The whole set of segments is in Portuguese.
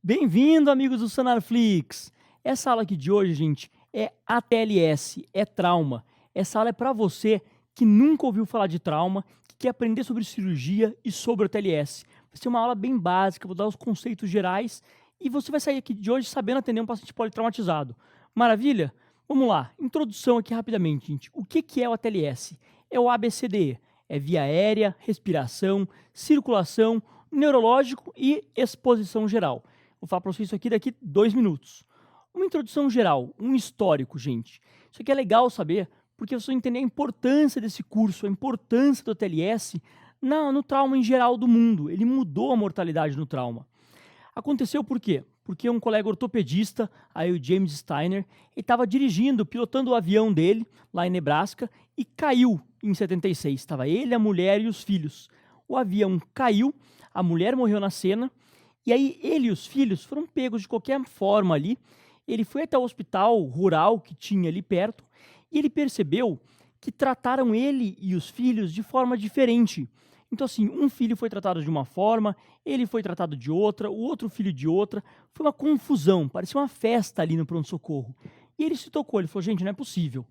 Bem-vindo, amigos do Sanarflix! Essa aula aqui de hoje, gente, é ATLS, é trauma. Essa aula é para você que nunca ouviu falar de trauma, que quer aprender sobre cirurgia e sobre o ATLS. Vai ser uma aula bem básica, vou dar os conceitos gerais e você vai sair aqui de hoje sabendo atender um paciente politraumatizado. Maravilha? Vamos lá, introdução aqui rapidamente, gente. O que é o ATLS? É o ABCDE. É via aérea, respiração, circulação, neurológico e exposição geral. Vou falar para vocês isso aqui daqui 2 minutos. Uma introdução geral, um histórico, gente. Isso aqui é legal saber, porque vocês vão entender a importância desse curso, a importância do TLS no trauma em geral do mundo. Ele mudou a mortalidade no trauma. Aconteceu por quê? Porque um colega ortopedista, aí o James Steiner, ele estava dirigindo, pilotando o avião dele, lá em Nebraska, e caiu em 76. Estava ele, a mulher e os filhos. O avião caiu, a mulher morreu na cena, e aí ele e os filhos foram pegos de qualquer forma ali. Ele foi até o hospital rural que tinha ali perto e ele percebeu que trataram ele e os filhos de forma diferente. Então assim, um filho foi tratado de uma forma, ele foi tratado de outra, o outro filho de outra. Foi uma confusão, parecia uma festa ali no pronto-socorro. E ele se tocou, ele falou, gente, não é possível.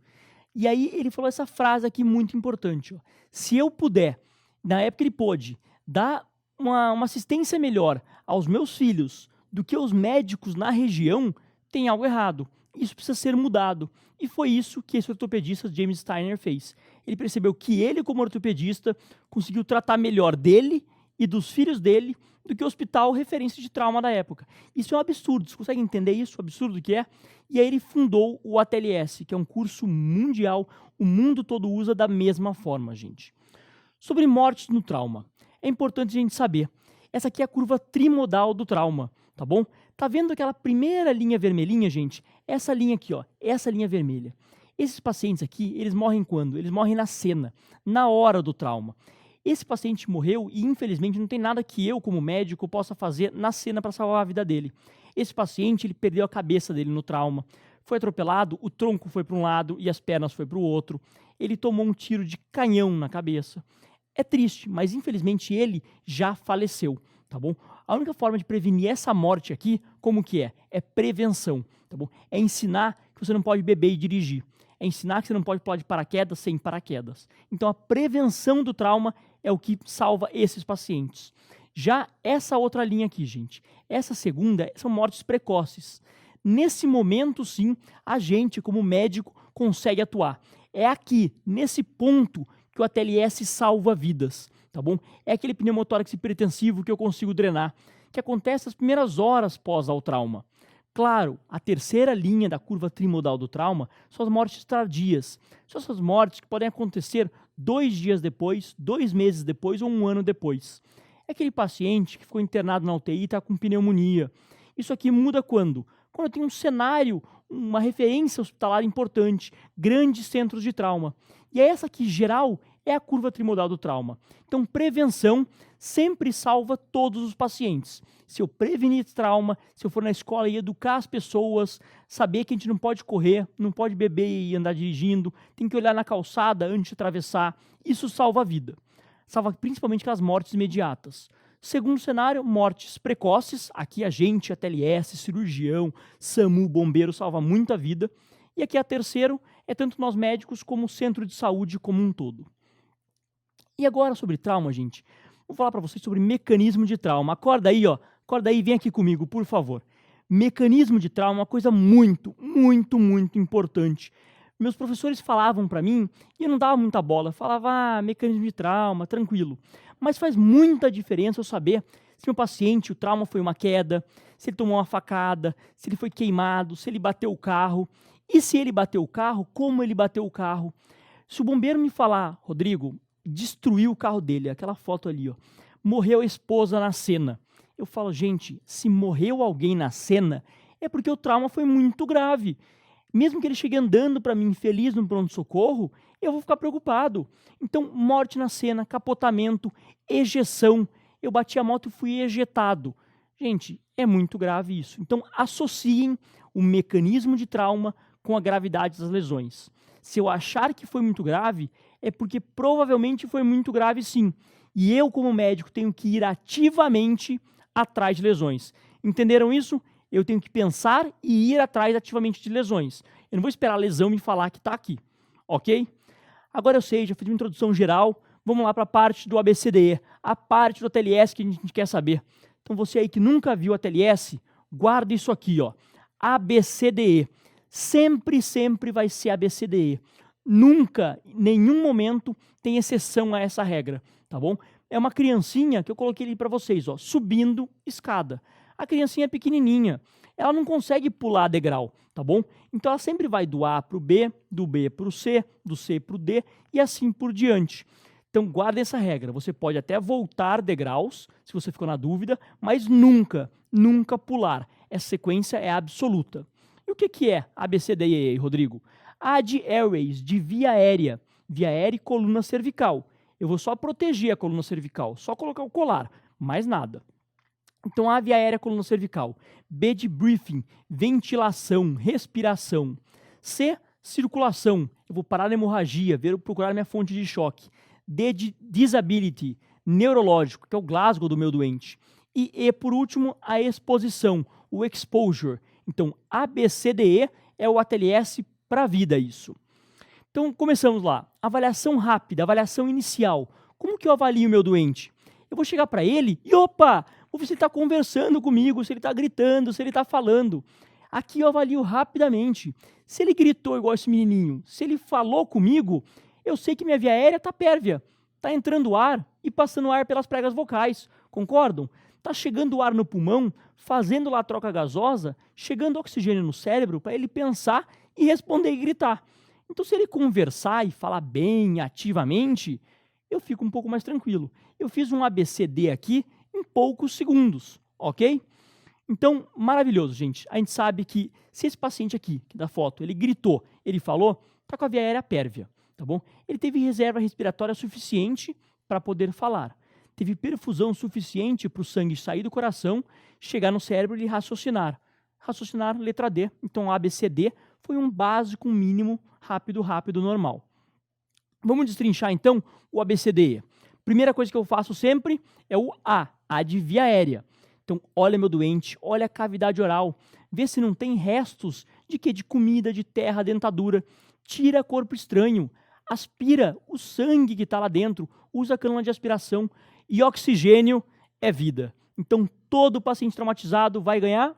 E aí ele falou essa frase aqui muito importante. Ó, se eu puder, na época ele pôde, dar uma assistência melhor aos meus filhos do que os médicos na região, tem algo errado. Isso precisa ser mudado. E foi isso que esse ortopedista James Steiner fez. Ele percebeu que ele, como ortopedista, conseguiu tratar melhor dele e dos filhos dele do que o hospital referência de trauma da época. Isso é um absurdo. Você consegue entender isso? O absurdo que é? E aí ele fundou o ATLS, que é um curso mundial. O mundo todo usa da mesma forma, gente. Sobre mortes no trauma. É importante a gente saber. Essa aqui é a curva trimodal do trauma, tá bom? Tá vendo aquela primeira linha vermelhinha, gente? Essa linha aqui, ó, essa linha vermelha. Esses pacientes aqui, eles morrem quando? Eles morrem na cena, na hora do trauma. Esse paciente morreu e, infelizmente, não tem nada que eu, como médico, possa fazer na cena para salvar a vida dele. Esse paciente, ele perdeu a cabeça dele no trauma. Foi atropelado, o tronco foi para um lado e as pernas foi para o outro. Ele tomou um tiro de canhão na cabeça. É triste, mas infelizmente ele já faleceu, tá bom? A única forma de prevenir essa morte aqui, como que é? É prevenção, tá bom? É ensinar que você não pode beber e dirigir. É ensinar que você não pode pular de paraquedas sem paraquedas. Então a prevenção do trauma é o que salva esses pacientes. Já essa outra linha aqui, gente, essa segunda são mortes precoces. Nesse momento, sim, a gente, como médico, consegue atuar. É aqui, nesse ponto, que o ATLS salva vidas, tá bom? É aquele pneumotórax hipertensivo que eu consigo drenar, que acontece nas primeiras horas pós ao trauma. Claro, a terceira linha da curva trimodal do trauma são as mortes tardias. São essas mortes que podem acontecer 2 dias depois, 2 meses depois ou 1 ano depois. É aquele paciente que ficou internado na UTI e está com pneumonia. Isso aqui muda quando? Quando tem um cenário, uma referência hospitalar importante, grandes centros de trauma. E essa aqui, geral, é a curva trimodal do trauma. Então, prevenção sempre salva todos os pacientes. Se eu prevenir trauma, se eu for na escola e educar as pessoas, saber que a gente não pode correr, não pode beber e andar dirigindo, tem que olhar na calçada antes de atravessar, isso salva a vida. Salva principalmente aquelas mortes imediatas. Segundo cenário, mortes precoces. Aqui a gente, a TLS, cirurgião, SAMU, bombeiro, salva muita vida. E aqui a terceiro é tanto nós médicos como o centro de saúde como um todo. E agora sobre trauma, gente. Vou falar para vocês sobre mecanismo de trauma. Acorda aí, ó. Acorda aí, vem aqui comigo, por favor. Mecanismo de trauma é uma coisa muito, muito, muito importante. Meus professores falavam para mim e eu não dava muita bola. Falava, mecanismo de trauma, tranquilo. Mas faz muita diferença eu saber se meu paciente, o trauma foi uma queda, se ele tomou uma facada, se ele foi queimado, se ele bateu o carro. E se ele bateu o carro, como ele bateu o carro. Se o bombeiro me falar, Rodrigo, destruiu o carro dele, aquela foto ali, ó, morreu a esposa na cena. Eu falo, gente, se morreu alguém na cena, é porque o trauma foi muito grave. Mesmo que ele chegue andando para mim feliz no pronto-socorro, eu vou ficar preocupado. Então, morte na cena, capotamento, ejeção. Eu bati a moto e fui ejetado. Gente, é muito grave isso. Então, associem o mecanismo de trauma com a gravidade das lesões. Se eu achar que foi muito grave, é porque provavelmente foi muito grave sim. E eu, como médico, tenho que ir ativamente atrás de lesões. Entenderam isso? Eu tenho que pensar e ir atrás ativamente de lesões. Eu não vou esperar a lesão me falar que está aqui, ok? Agora eu sei, já fiz uma introdução geral, vamos lá para a parte do ABCDE, a parte do ATLS que a gente quer saber. Então você aí que nunca viu a ATLS, guarda isso aqui, ó, ABCDE. Sempre, sempre vai ser ABCDE. Nunca, em nenhum momento, tem exceção a essa regra, tá bom? É uma criancinha que eu coloquei ali para vocês, ó, subindo escada. A criancinha é pequenininha, ela não consegue pular degrau, tá bom? Então ela sempre vai do A para o B, do B para o C, do C para o D e assim por diante. Então guarda essa regra, você pode até voltar degraus, se você ficou na dúvida, mas nunca, nunca pular. Essa sequência é absoluta. E o que é ABCDE, Rodrigo? A de airways, de via aérea e coluna cervical. Eu vou só proteger a coluna cervical, só colocar o colar, mais nada. Então, A, via aérea, coluna cervical. B, de breathing, ventilação, respiração. C, circulação. Eu vou parar a hemorragia, procurar minha fonte de choque. D, de disability, neurológico, que é o Glasgow do meu doente. E, por último, a exposição, o exposure. Então, ABCDE é o ATLS para a vida, isso. Então, começamos lá. Avaliação rápida, avaliação inicial. Como que eu avalio o meu doente? Eu vou chegar para ele e, opa, vou ver se ele está conversando comigo, se ele está gritando, se ele está falando. Aqui eu avalio rapidamente. Se ele gritou igual esse menininho, se ele falou comigo, eu sei que minha via aérea está pérvia. Está entrando ar e passando ar pelas pregas vocais. Concordam? Está chegando ar no pulmão, fazendo lá a troca gasosa, chegando oxigênio no cérebro para ele pensar e responder e gritar. Então, se ele conversar e falar bem, ativamente, eu fico um pouco mais tranquilo. Eu fiz um ABCD aqui em poucos segundos, ok? Então, maravilhoso, gente. A gente sabe que se esse paciente aqui, que da foto, ele gritou, ele falou, está com a via aérea pérvia, tá bom? Ele teve reserva respiratória suficiente para poder falar. Teve perfusão suficiente para o sangue sair do coração, chegar no cérebro e raciocinar. Raciocinar, letra D. Então, ABCD foi um básico, um mínimo, rápido, normal. Vamos destrinchar, então, o ABCDE. Primeira coisa que eu faço sempre é o A de via aérea. Então, olha meu doente, olha a cavidade oral, vê se não tem restos de quê? De comida, de terra, dentadura. Tira corpo estranho, aspira o sangue que está lá dentro, usa a cânula de aspiração e oxigênio é vida. Então, todo paciente traumatizado vai ganhar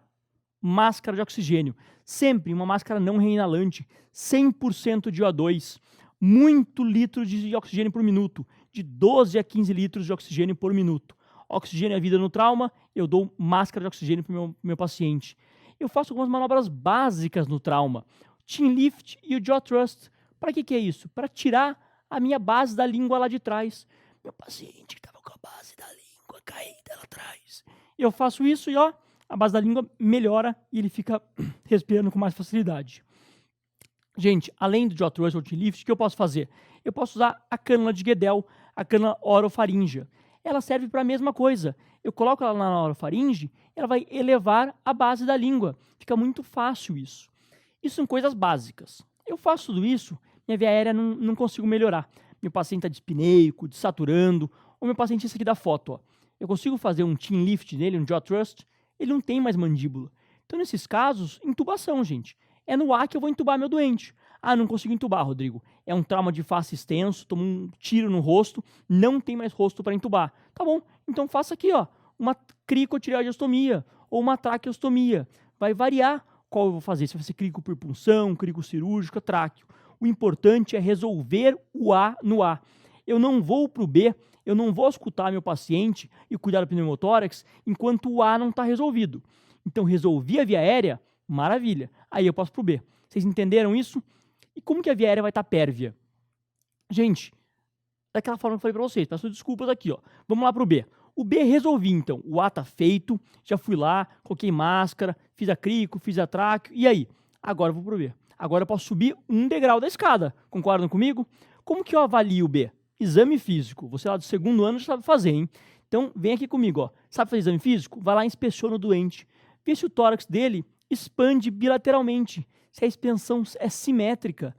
máscara de oxigênio. Sempre uma máscara não reinalante, 100% de O2, muito litro de oxigênio por minuto, de 12 a 15 litros de oxigênio por minuto. Oxigênio é vida no trauma, eu dou máscara de oxigênio para o meu paciente. Eu faço algumas manobras básicas no trauma, chin lift e o jaw thrust. Para que é isso? Para tirar a minha base da língua lá de trás. Meu paciente que estava com a base da língua caída lá atrás. Eu faço isso e ó, a base da língua melhora e ele fica respirando com mais facilidade. Gente, além do jaw thrust ou chin lift, o que eu posso fazer? Eu posso usar a cânula de Guedel, a cânula orofaríngea. Ela serve para a mesma coisa. Eu coloco ela na orofaringe, ela vai elevar a base da língua. Fica muito fácil isso. Isso são coisas básicas. Eu faço tudo isso, minha via aérea não consigo melhorar. Meu paciente está dispneico, desaturando, ou meu paciente esse aqui da foto. Ó. Eu consigo fazer um chin lift nele, um jaw thrust, ele não tem mais mandíbula. Então, nesses casos, intubação, gente. É no A que eu vou intubar meu doente. Ah, não consigo intubar, Rodrigo. É um trauma de face extenso, tomou um tiro no rosto, não tem mais rosto para intubar. Tá bom, então faça aqui, ó, uma cricotireoidostomia ou uma traqueostomia. Vai variar qual eu vou fazer, se vai ser crico por punção, crico cirúrgica, tráqueo. O importante é resolver o A no A. Eu não vou para o B, eu não vou escutar meu paciente e cuidar do pneumotórax enquanto o A não está resolvido. Então, resolvi a via aérea, maravilha. Aí eu passo para o B. Vocês entenderam isso? E como que a via aérea vai estar pérvia? Gente, daquela forma que eu falei para vocês, peço desculpas aqui, ó. Vamos lá para o B. O B resolvi, então. O A está feito, já fui lá, coloquei máscara, fiz a crico, fiz a tráqueo, e aí? Agora eu vou para o B. Agora eu posso subir um degrau da escada. Concordam comigo? Como que eu avalio o B? Exame físico. Você lá do segundo ano já sabe fazer, hein? Então, vem aqui comigo, ó. Sabe fazer exame físico? Vai lá e inspeciona o doente. Vê se o tórax dele expande bilateralmente, se a expansão é simétrica.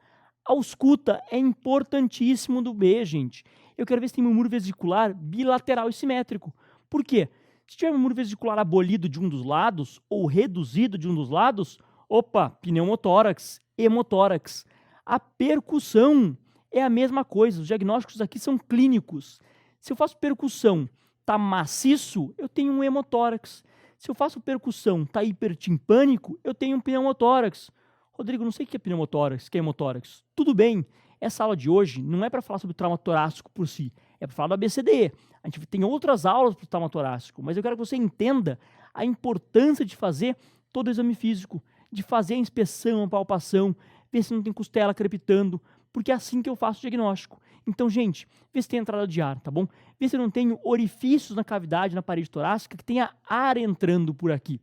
A ausculta é importantíssimo do B, gente. Eu quero ver se tem um muro vesicular bilateral e simétrico. Por quê? Se tiver membro vesicular abolido de um dos lados ou reduzido de um dos lados, opa, pneumotórax, hemotórax. A percussão é a mesma coisa, os diagnósticos aqui são clínicos. Se eu faço percussão, tá maciço, eu tenho um hemotórax. Se eu faço percussão, tá hipertimpânico, eu tenho um pneumotórax. Rodrigo, não sei o que é pneumotórax, o que é hemotórax. Tudo bem, essa aula de hoje não é para falar sobre trauma torácico por si, é para falar do ABCDE. A gente tem outras aulas para o trauma torácico, mas eu quero que você entenda a importância de fazer todo o exame físico, de fazer a inspeção, a palpação, ver se não tem costela crepitando, porque é assim que eu faço o diagnóstico. Então, gente, vê se tem entrada de ar, tá bom? Vê se eu não tenho orifícios na cavidade, na parede torácica, que tenha ar entrando por aqui.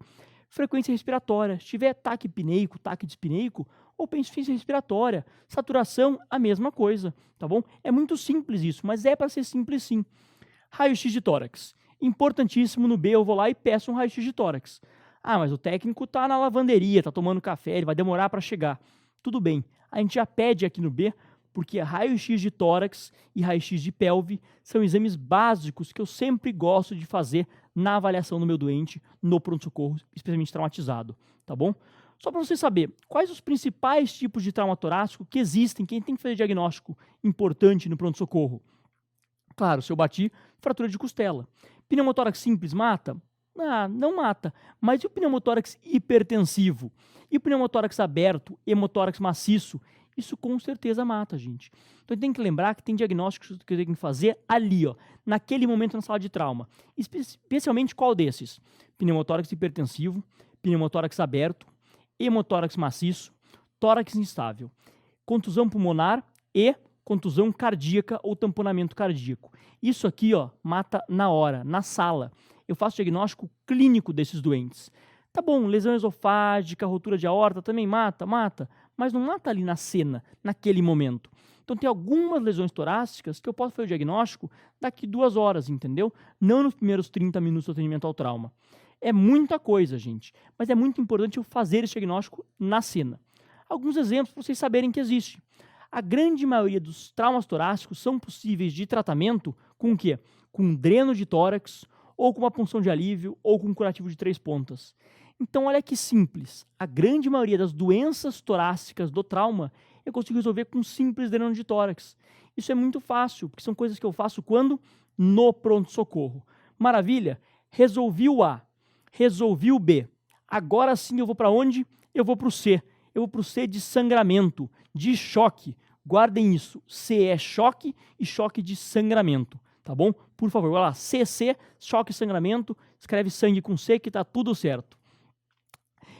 Frequência respiratória, se tiver taque apneico, taque dispneico, ou insuficiência respiratória. Saturação, a mesma coisa, tá bom? É muito simples isso, mas é para ser simples sim. Raio-x de tórax. Importantíssimo, no B eu vou lá e peço um raio-x de tórax. Ah, mas o técnico tá na lavanderia, tá tomando café, ele vai demorar para chegar. Tudo bem, a gente já pede aqui no B, porque raio-x de tórax e raio-x de pelve são exames básicos que eu sempre gosto de fazer na avaliação do meu doente no pronto-socorro, especialmente traumatizado, tá bom? Só para você saber, quais os principais tipos de trauma torácico que existem, quem tem que fazer diagnóstico importante no pronto-socorro? Claro, se eu bati, fratura de costela. Pneumotórax simples mata? Ah, não mata. Mas e o pneumotórax hipertensivo? E o pneumotórax aberto, hemotórax maciço? Isso com certeza mata, gente. Então tem que lembrar que tem diagnósticos que eu tenho que fazer ali, ó, naquele momento na sala de trauma. Especialmente qual desses? Pneumotórax hipertensivo, pneumotórax aberto, hemotórax maciço, tórax instável, contusão pulmonar e contusão cardíaca ou tamponamento cardíaco. Isso aqui, ó, mata na hora, na sala. Eu faço diagnóstico clínico desses doentes. Tá bom, lesão esofágica, rotura de aorta também mata, mas não mata ali na cena, naquele momento. Então tem algumas lesões torácicas que eu posso fazer o diagnóstico daqui 2 horas, entendeu? Não nos primeiros 30 minutos do atendimento ao trauma. É muita coisa, gente, mas é muito importante eu fazer esse diagnóstico na cena. Alguns exemplos para vocês saberem que existe. A grande maioria dos traumas torácicos são possíveis de tratamento com o quê? Com dreno de tórax, ou com uma punção de alívio, ou com um curativo de 3 pontas. Então, olha que simples. A grande maioria das doenças torácicas do trauma eu consigo resolver com simples dreno de tórax. Isso é muito fácil, porque são coisas que eu faço quando? No pronto-socorro. Maravilha? Resolvi o A, resolvi o B. Agora sim eu vou para onde? Eu vou para o C. Eu vou para o C de sangramento, de choque. Guardem isso. C é choque e choque de sangramento. Tá bom? Por favor, vai lá. CC, choque e sangramento. Escreve sangue com C que tá tudo certo.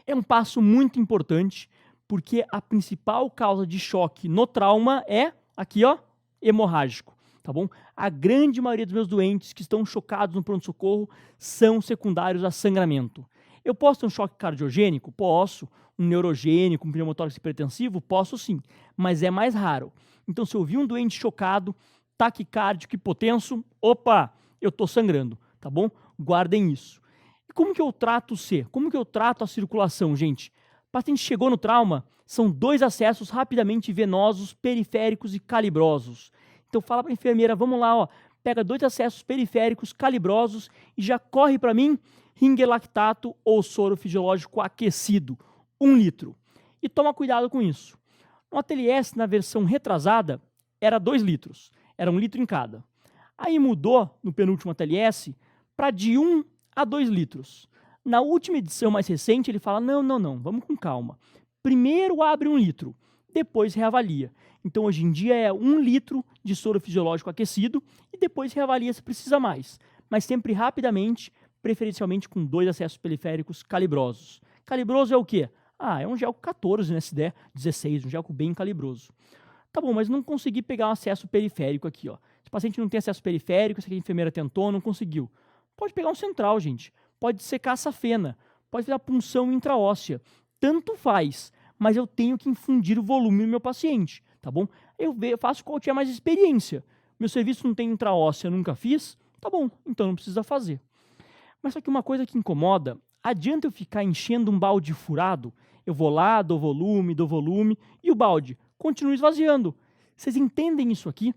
É um passo muito importante, porque a principal causa de choque no trauma é, aqui ó, hemorrágico, tá bom? A grande maioria dos meus doentes que estão chocados no pronto-socorro são secundários a sangramento. Eu posso ter um choque cardiogênico? Posso. Um neurogênico, um pneumotórax hipertensivo? Posso sim, mas é mais raro. Então, se eu vi um doente chocado, taquicárdico, hipotenso, opa, eu estou sangrando, tá bom? Guardem isso. E como que eu trato o C? Como que eu trato a circulação, gente? O paciente chegou no trauma, são 2 acessos rapidamente venosos, periféricos e calibrosos. Então fala para a enfermeira, vamos lá, ó, pega 2 acessos periféricos calibrosos e já corre para mim Ringer lactato ou soro fisiológico aquecido, 1 litro. E toma cuidado com isso. No ATLS, na versão retrasada, era 2 litros, era 1 litro em cada. Aí mudou, no penúltimo ATLS, para de 1 a 2 litros. Na última edição mais recente, ele fala, não, vamos com calma. Primeiro abre 1 litro, depois reavalia. Então, hoje em dia, é 1 litro de soro fisiológico aquecido e depois reavalia se precisa mais. Mas sempre rapidamente, preferencialmente com 2 acessos periféricos calibrosos. Calibroso é o quê? Ah, é um gelco 14, né? Se der 16, um gelco bem calibroso. Tá bom, mas não consegui pegar um acesso periférico aqui, ó. Se o paciente não tem acesso periférico, se a enfermeira tentou, não conseguiu. Pode pegar um central, gente. Pode secar a safena. Pode fazer a punção intraóssea. Tanto faz, mas eu tenho que infundir o volume no meu paciente, tá bom? Eu faço qual tiver mais experiência. Meu serviço não tem intraóssea, nunca fiz? Tá bom, então não precisa fazer. Mas só que uma coisa que incomoda, adianta eu ficar enchendo um balde furado? Eu vou lá, dou volume, e o balde continua esvaziando. Vocês entendem isso aqui?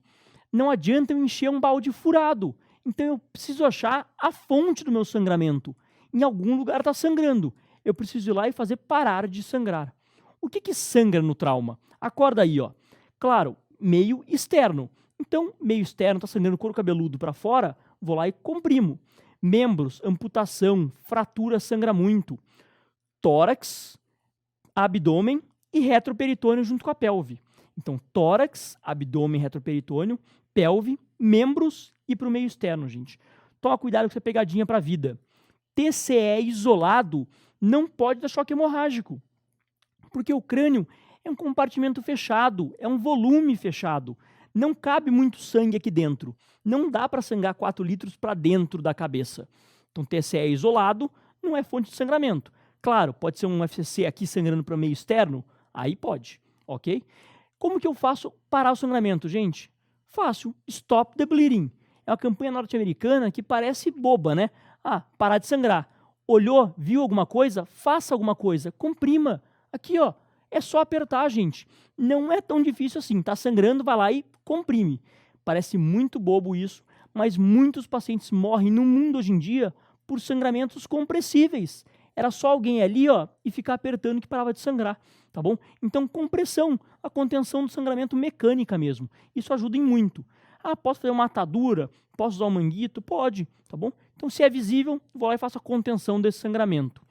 Não adianta eu encher um balde furado. Então eu preciso achar a fonte do meu sangramento. Em algum lugar está sangrando. Eu preciso ir lá e fazer parar de sangrar. O que sangra no trauma? Acorda aí, ó. Claro, meio externo. Então, meio externo, está sangrando couro cabeludo para fora, vou lá e comprimo. Membros, amputação, fratura sangra muito. Tórax, abdômen e retroperitônio junto com a pelve. Então, tórax, abdômen, retroperitônio, pelve, membros e para o meio externo, gente. Toma cuidado com essa pegadinha para a vida. TCE isolado não pode dar choque hemorrágico, porque o crânio é um compartimento fechado, é um volume fechado. Não cabe muito sangue aqui dentro. Não dá para sangrar 4 litros para dentro da cabeça. Então, TCE isolado não é fonte de sangramento. Claro, pode ser um FCC aqui sangrando para o meio externo, aí pode, ok? Como que eu faço parar o sangramento, gente? Fácil, Stop the Bleeding. É uma campanha norte-americana que parece boba, né? Ah, parar de sangrar. Olhou, viu alguma coisa? Faça alguma coisa, comprima. Aqui, ó, é só apertar, gente. Não é tão difícil assim. Tá sangrando, vai lá e comprime. Parece muito bobo isso, mas muitos pacientes morrem no mundo hoje em dia por sangramentos compressíveis. Era só alguém ali, ó, e ficar apertando que parava de sangrar, tá bom? Então, compressão, a contenção do sangramento mecânica mesmo. Isso ajuda em muito. Ah, posso fazer uma atadura? Posso usar um manguito? Pode, tá bom? Então, se é visível, vou lá e faço a contenção desse sangramento.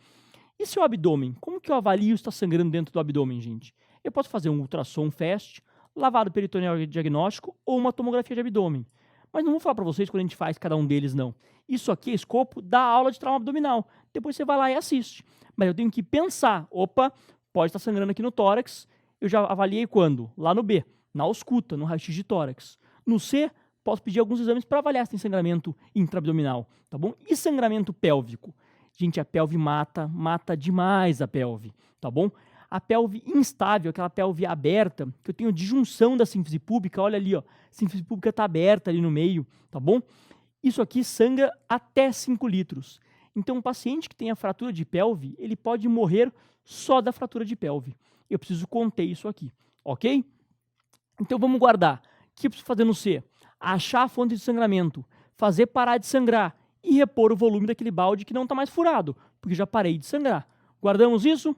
E se o abdômen? Como que eu avalio se está sangrando dentro do abdômen, gente? Eu posso fazer um ultrassom FAST, lavado peritoneal diagnóstico ou uma tomografia de abdômen. Mas não vou falar para vocês quando a gente faz cada um deles, não. Isso aqui é escopo da aula de trauma abdominal. Depois você vai lá e assiste. Mas eu tenho que pensar, opa, pode estar sangrando aqui no tórax. Eu já avaliei quando? Lá no B, na ausculta, no raio-x de tórax. No C, posso pedir alguns exames para avaliar se tem sangramento intraabdominal, tá bom? E sangramento pélvico? Gente, a pelve mata demais a pelve, tá bom? A pelve instável, aquela pelve aberta, que eu tenho disjunção da sínfise púbica, olha ali, ó, a sínfise púbica está aberta ali no meio, tá bom? Isso aqui sangra até 5 litros. Então, um paciente que tenha fratura de pelve, ele pode morrer só da fratura de pelve. Eu preciso conter isso aqui, ok? Então, vamos guardar. O que eu preciso fazer no C? Achar a fonte de sangramento, fazer parar de sangrar e repor o volume daquele balde que não está mais furado, porque já parei de sangrar. Guardamos isso?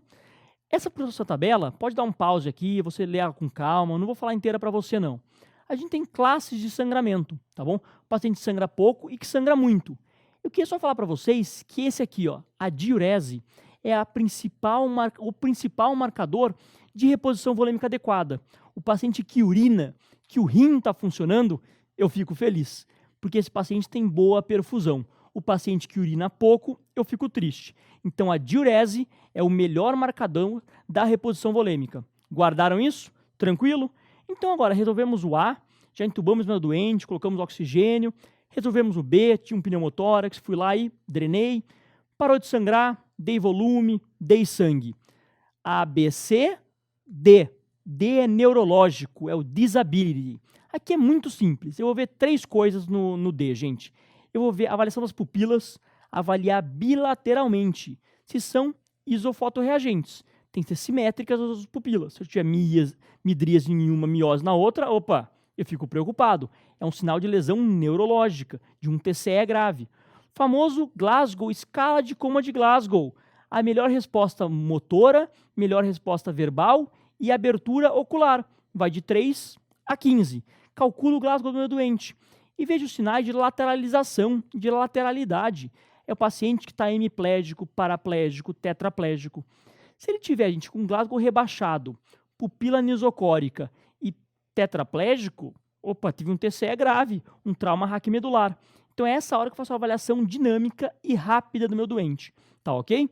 Essa tabela, pode dar um pause aqui, você lê ela com calma, eu não vou falar inteira para você não. A gente tem classes de sangramento, tá bom? O paciente sangra pouco e que sangra muito. Eu queria só falar para vocês que esse aqui, ó, a diurese, é o principal marcador de reposição volêmica adequada. O paciente que urina, que o rim está funcionando, eu fico feliz, porque esse paciente tem boa perfusão. O paciente que urina pouco, eu fico triste. Então, a diurese é o melhor marcador da reposição volêmica. Guardaram isso? Tranquilo? Então, agora, resolvemos o A, já entubamos meu doente, colocamos oxigênio, resolvemos o B, tinha um pneumotórax, fui lá e drenei, parou de sangrar, dei volume, dei sangue. A, B, C, D. D é neurológico, é o disability. Aqui é muito simples, eu vou ver 3 coisas no D, gente. Eu vou ver a avaliação das pupilas, avaliar bilateralmente se são isofotorreagentes. Tem que ser simétricas as pupilas. Se eu tiver midríase em uma, miose na outra, opa, eu fico preocupado. É um sinal de lesão neurológica, de um TCE grave. Famoso Glasgow, escala de coma de Glasgow. A melhor resposta motora, melhor resposta verbal e abertura ocular. Vai de 3 a 15. Calculo o Glasgow do meu doente. E vejo os sinais de lateralização, de lateralidade. É o paciente que está hemiplégico, paraplégico, tetraplégico. Se ele tiver, gente, com Glasgow rebaixado, pupila anisocórica e tetraplégico, opa, tive um TCE grave, um trauma raquimedular. Então é essa hora que eu faço a avaliação dinâmica e rápida do meu doente. Tá ok?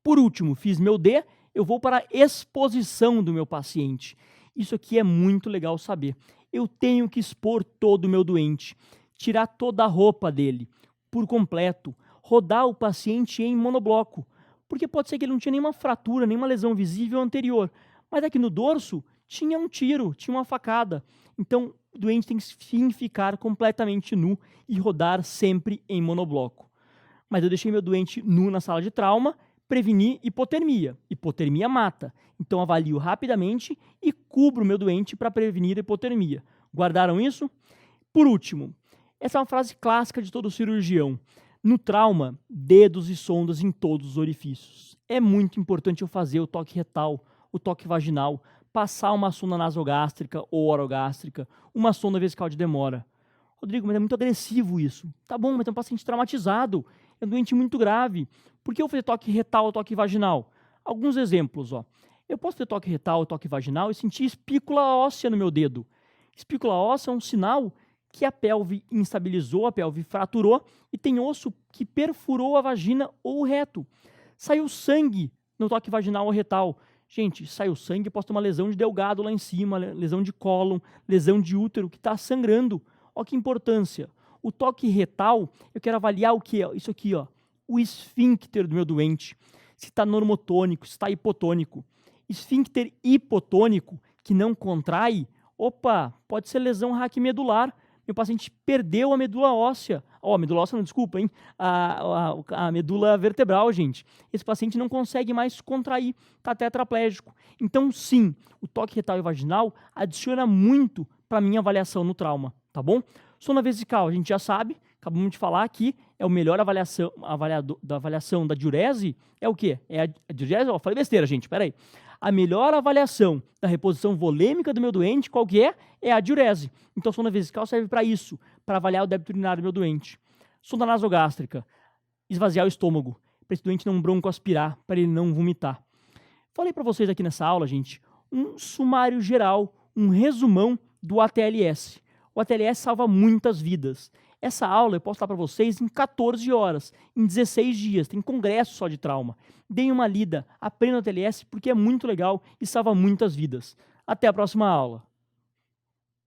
Por último, fiz meu D, eu vou para a exposição do meu paciente. Isso aqui é muito legal saber. Eu tenho que expor todo o meu doente, tirar toda a roupa dele, por completo, rodar o paciente em monobloco, porque pode ser que ele não tinha nenhuma fratura, nenhuma lesão visível anterior, mas aqui no dorso tinha um tiro, tinha uma facada. Então, o doente tem que ficar completamente nu e rodar sempre em monobloco. Mas eu deixei meu doente nu na sala de trauma, preveni hipotermia. Hipotermia mata. Então, avalio rapidamente e cubro meu doente para prevenir hipotermia. Guardaram isso? Por último, Essa é uma frase clássica de todo cirurgião. No trauma, dedos e sondas em todos os orifícios. É muito importante eu fazer o toque retal, o toque vaginal, passar uma sonda nasogástrica ou orogástrica, uma sonda vesical de demora. Rodrigo, mas é muito agressivo isso. Tá bom, mas é um paciente traumatizado, é um doente muito grave. Por que eu fazer toque retal ou toque vaginal? Alguns exemplos, ó. Eu posso ter toque retal ou toque vaginal e sentir espícula óssea no meu dedo. Espícula óssea é um sinal que a pelve instabilizou, a pelve fraturou e tem osso que perfurou a vagina ou o reto. Saiu sangue no toque vaginal ou retal. Gente, saiu sangue, posso ter uma lesão de delgado lá em cima, lesão de cólon, lesão de útero que está sangrando. Olha que importância. O toque retal, eu quero avaliar o que? Isso aqui, ó, o esfíncter do meu doente. Se está normotônico, se está hipotônico. Esfíncter hipotônico, que não contrai, opa, pode ser lesão raquimedular. Meu paciente perdeu a medula óssea. Ó, a medula óssea, não, desculpa, hein? A medula vertebral, gente. Esse paciente não consegue mais contrair, está tetraplégico. Então, sim, o toque retal e vaginal adiciona muito para a minha avaliação no trauma, tá bom? Sonda vesical, a gente já sabe, acabamos de falar aqui, é o melhor avaliação da diurese, é o quê? É a diurese, ó, falei besteira, gente, peraí. A melhor avaliação da reposição volêmica do meu doente, qual que é? É a diurese. Então, a sonda vesical serve para isso, para avaliar o débito urinário do meu doente. Sonda nasogástrica, esvaziar o estômago, para esse doente não broncoaspirar, para ele não vomitar. Falei para vocês aqui nessa aula, gente, um sumário geral, um resumão do ATLS. O ATLS salva muitas vidas. Essa aula eu posso dar para vocês em 14 horas, em 16 dias, tem congresso só de trauma. Deem uma lida, aprendam o ATLS porque é muito legal e salva muitas vidas. Até a próxima aula.